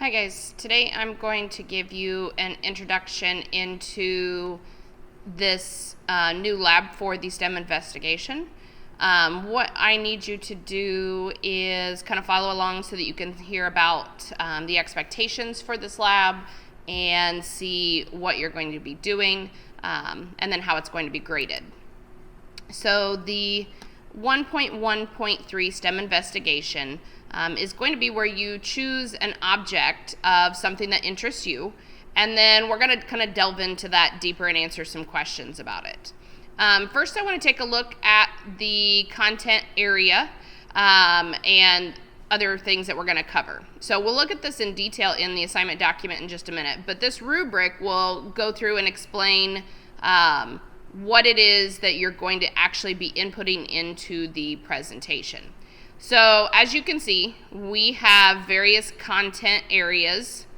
Hi guys, today I'm going to give you an introduction into this new lab for the STEM investigation. What I need you to do is kind of follow along so that you can hear about the expectations for this lab and see what you're going to be doing and then how it's going to be graded. So the 1.1.3 STEM investigation is going to be where you choose an object of something that interests you, and then we're going to kind of delve into that deeper and answer some questions about it. First, I want to take a look at the content area and other things that we're going to cover. So we'll look at this in detail in the assignment document in just a minute, but this rubric will go through and explain what it is that you're going to actually be inputting into the presentation. So as you can see, we have various content areas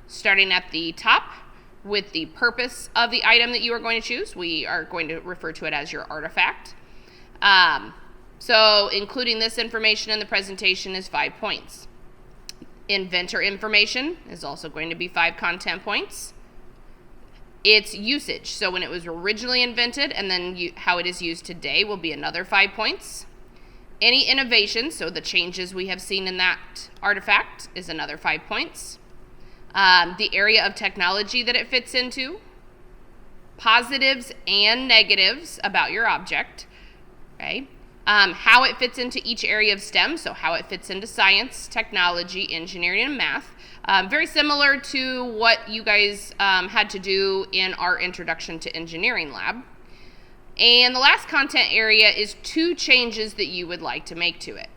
starting at the top with the purpose of the item that you are going to choose. We are going to refer to it as your artifact. So including this information in the presentation is 5 points. Inventor information is also going to be 5 content points. Its usage, so when it was originally invented and then how it is used today, will be another 5 points. Any innovation, so the changes we have seen in that artifact, is another 5 points. The area of technology that it fits into, positives and negatives about your object, okay? How it fits into each area of STEM, so how it fits into science, technology, engineering, and math. Very similar to what you guys had to do in our Introduction to Engineering lab. And the last content area is 2 changes that you would like to make to it.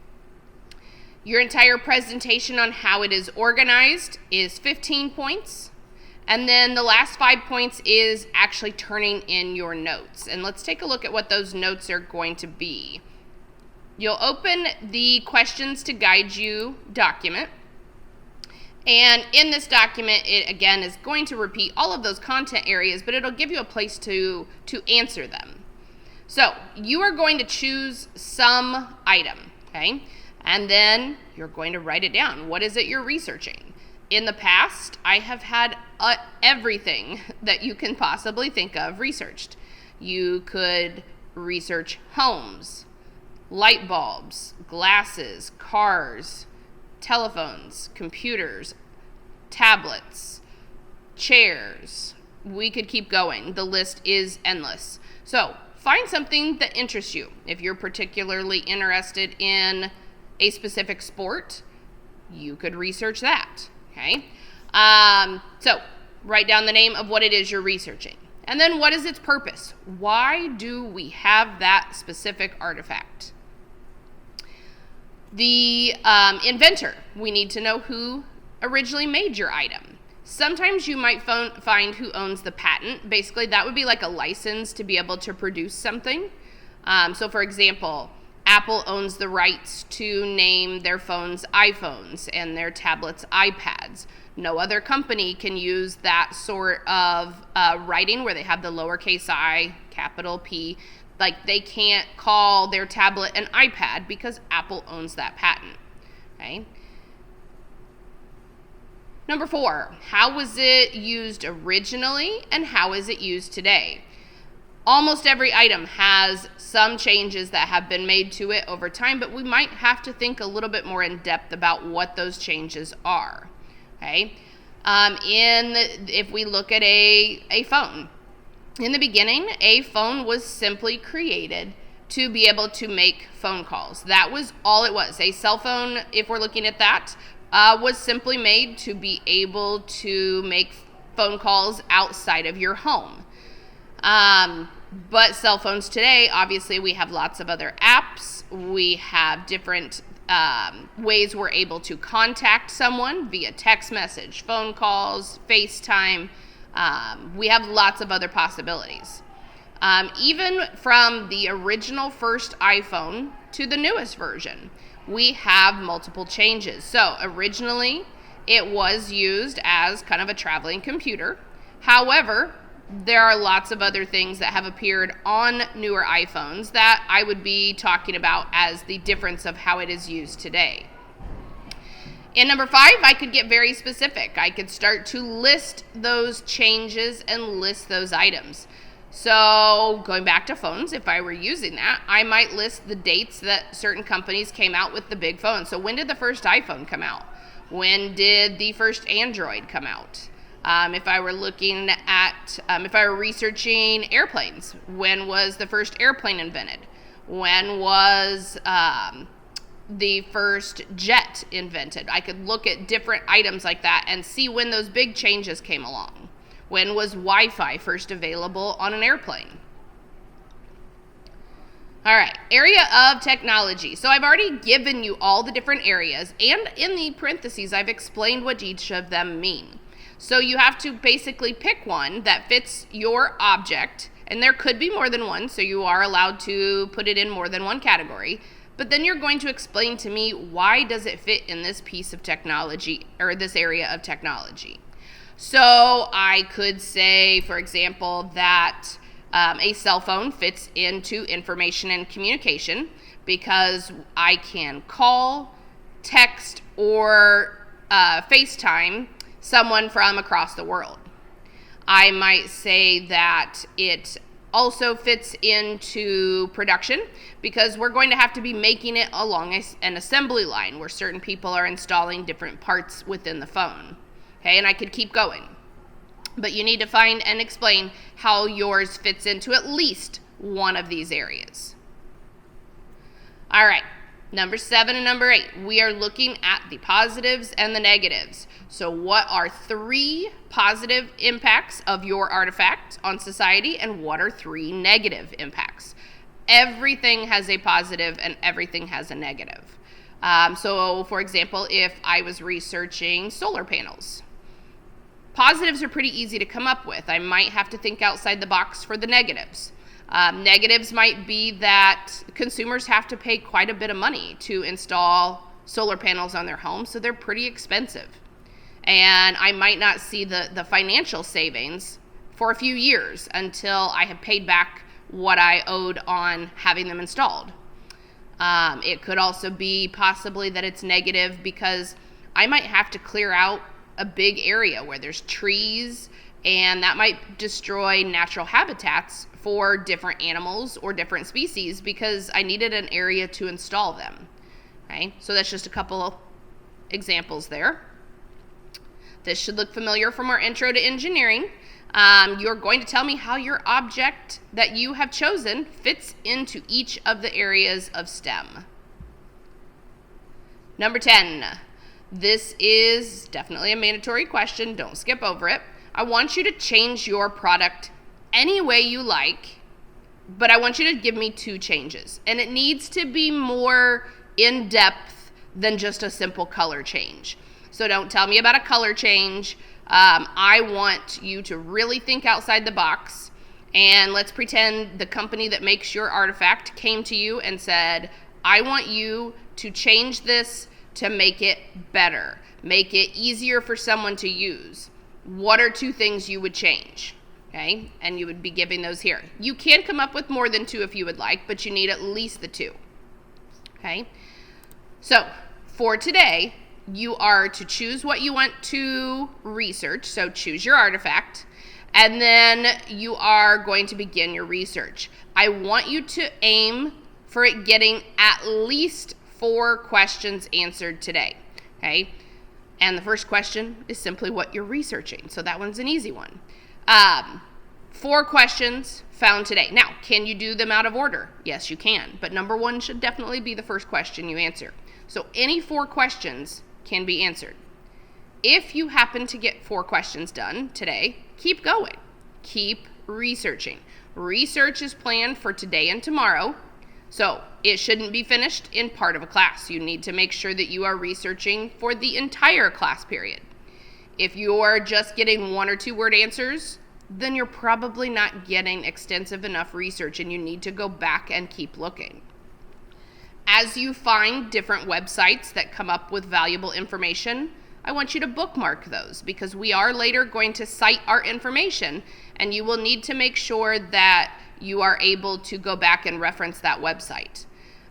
Your entire presentation on how it is organized is 15 points. And then the last 5 points is actually turning in your notes. And let's take a look at what those notes are going to be. You'll open the questions to guide you document. And in this document, it again is going to repeat all of those content areas, but it'll give you a place to answer them. So you are going to choose some item, okay? And then you're going to write it down. What is it you're researching? In the past, I have had everything that you can possibly think of researched. You could research homes, light bulbs, glasses, cars, telephones, computers, tablets, chairs. We could keep going. The list is endless. So find something that interests you. If you're particularly interested in a specific sport, you could research that, okay? So write down the name of what it is you're researching. And then what is its purpose? Why do we have that specific artifact? The inventor, we need to know who originally made your item. Sometimes you might find who owns the patent. Basically, that would be like a license to be able to produce something. So for example, Apple owns the rights to name their phones iPhones and their tablets iPads. No other company can use that sort of writing where they have the lowercase I, capital P. Like they can't call their tablet an iPad because Apple owns that patent, okay? Number 4, how was it used originally and how is it used today? Almost every item has some changes that have been made to it over time, but we might have to think a little bit more in depth about what those changes are, okay? If we look at a phone, in the beginning, a phone was simply created to be able to make phone calls. That was all it was. A cell phone, if we're looking at that, was simply made to be able to make phone calls outside of your home. But cell phones today, obviously we have lots of other apps. We have different ways we're able to contact someone via text message, phone calls, FaceTime. We have lots of other possibilities. Even from the original first iPhone to the newest version, we have multiple changes. So originally, it was used as kind of a traveling computer. However, there are lots of other things that have appeared on newer iPhones that I would be talking about as the difference of how it is used today. In number 5, I could get very specific. I could start to list those changes and list those items. So going back to phones, if I were using that, I might list the dates that certain companies came out with the big phones. So when did the first iPhone come out? When did the first Android come out? If I were looking at, if I were researching airplanes, when was the first airplane invented? When was the first jet invented? I could look at different items like that and see when those big changes came along. When was Wi-Fi first available on an airplane? All right, area of technology. So I've already given you all the different areas, and in the parentheses, I've explained what each of them mean. So you have to basically pick one that fits your object, and there could be more than one, so you are allowed to put it in more than one category. But then you're going to explain to me, why does it fit in this piece of technology or this area of technology? So I could say, for example, that a cell phone fits into information and communication because I can call, text, or FaceTime someone from across the world. I might say that it also fits into production because we're going to have to be making it along an assembly line where certain people are installing different parts within the phone. Okay, and I could keep going. But you need to find and explain how yours fits into at least one of these areas. All right, number 7 and number 8, we are looking at the positives and the negatives. So what are 3 positive impacts of your artifact on society, and what are 3 negative impacts? Everything has a positive and everything has a negative. So for example, if I was researching solar panels, positives are pretty easy to come up with. I might have to think outside the box for the negatives. Negatives might be that consumers have to pay quite a bit of money to install solar panels on their home, so they're pretty expensive. And I might not see the financial savings for a few years until I have paid back what I owed on having them installed. It could also be possibly that it's negative because I might have to clear out a big area where there's trees, and that might destroy natural habitats for different animals or different species because I needed an area to install them. Okay, so that's just a couple examples there. This should look familiar from our intro to engineering. You're going to tell me how your object that you have chosen fits into each of the areas of STEM. Number 10. This is definitely a mandatory question. Don't skip over it. I want you to change your product any way you like, but I want you to give me 2 changes. And it needs to be more in-depth than just a simple color change. So don't tell me about a color change. I want you to really think outside the box. And let's pretend the company that makes your artifact came to you and said, I want you to change this to make it better, make it easier for someone to use. What are 2 things you would change? Okay, and you would be giving those here. You can come up with more than 2 if you would like, but you need at least the 2. Okay, so for today, you are to choose what you want to research, so choose your artifact, and then you are going to begin your research. I want you to aim for it getting at least 4 questions answered today, okay? And the first question is simply what you're researching, so that one's an easy one. 4 questions found today. Now, can you do them out of order? Yes, you can, but number 1 should definitely be the first question you answer. So any 4 questions can be answered. If you happen to get 4 questions done today, keep going. Keep researching. Research is planned for today and tomorrow, so it shouldn't be finished in part of a class. You need to make sure that you are researching for the entire class period. If you're just getting 1 or 2 word answers, then you're probably not getting extensive enough research and you need to go back and keep looking. As you find different websites that come up with valuable information, I want you to bookmark those because we are later going to cite our information and you will need to make sure that you are able to go back and reference that website.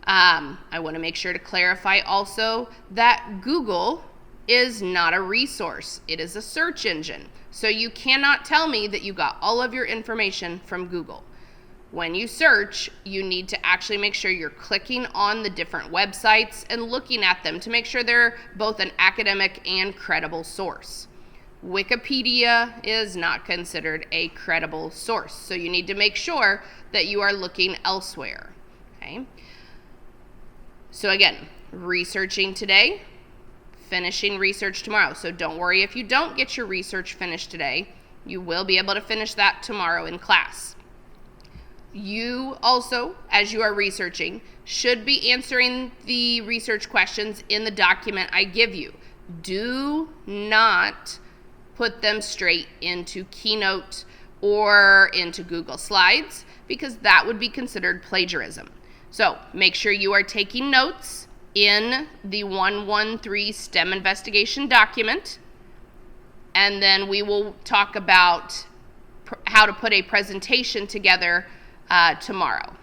I want to make sure to clarify also that Google is not a resource. It is a search engine. So you cannot tell me that you got all of your information from Google. When you search, you need to actually make sure you're clicking on the different websites and looking at them to make sure they're both an academic and credible source. Wikipedia is not considered a credible source, so you need to make sure that you are looking elsewhere. Okay? So again, researching today, finishing research tomorrow. So don't worry if you don't get your research finished today. You will be able to finish that tomorrow in class. You also, as you are researching, should be answering the research questions in the document I give you. Do not put them straight into Keynote or into Google Slides, because that would be considered plagiarism. So make sure you are taking notes in the 113 STEM investigation document, and then we will talk about how to put a presentation together tomorrow.